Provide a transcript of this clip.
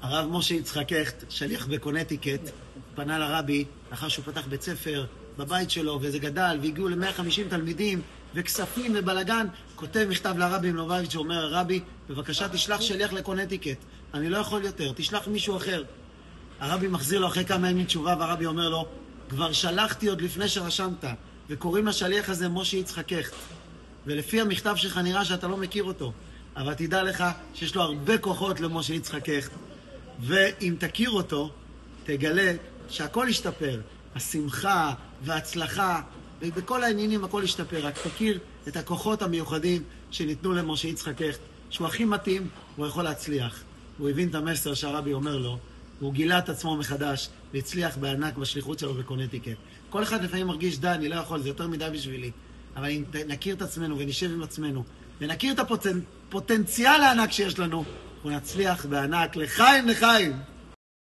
הרב משה יצחק הכט, שליח בקונטיקט, פנה לרבי, לאחר שהוא פתח בית ספר בבית שלו, וזה גדל, והגיעו ל-150 תלמידים, וכספים ובלגן, כותב מכתב לרבי מלובביץ' שאומר, רבי, בבקשה תשלח שליח לקונטיקט, אני לא יכול יותר, תשלח מישהו אחר. הרבי מחזיר לו אחרי כמה ימים תשובה, והרבי אומר לו, כבר שלחתי עוד לפני שרשמת, וקוראים לשליח הזה משה יצחק הכט. ולפי המכתב שלך נראה שאתה לא מכיר אותו, אבל תדע לך שיש לו הרבה כוחות למשה יצחק הכט. ואם תכיר אותו, תגלה שהכל ישתפר. השמחה וההצלחה, ובכל העניינים הכל ישתפר. רק תכיר את הכוחות המיוחדים שניתנו למשה יצחק הכט, שהוא הכי מתאים, הוא יכול להצליח. הוא הבין את המסר שהרבי אומר לו, הוא גילה את עצמו מחדש, והצליח בענק בשליחות שלו בקונטיקט. כל אחד לפעמים מרגיש, די, אני לא יכול, זה יותר מדי בשבילי. אבל אם נכיר את עצמנו ונשב עם עצמנו, ונכיר את הפוטנציאל הענק שיש לנו, אנחנו נצליח בענק לחיים לחיים.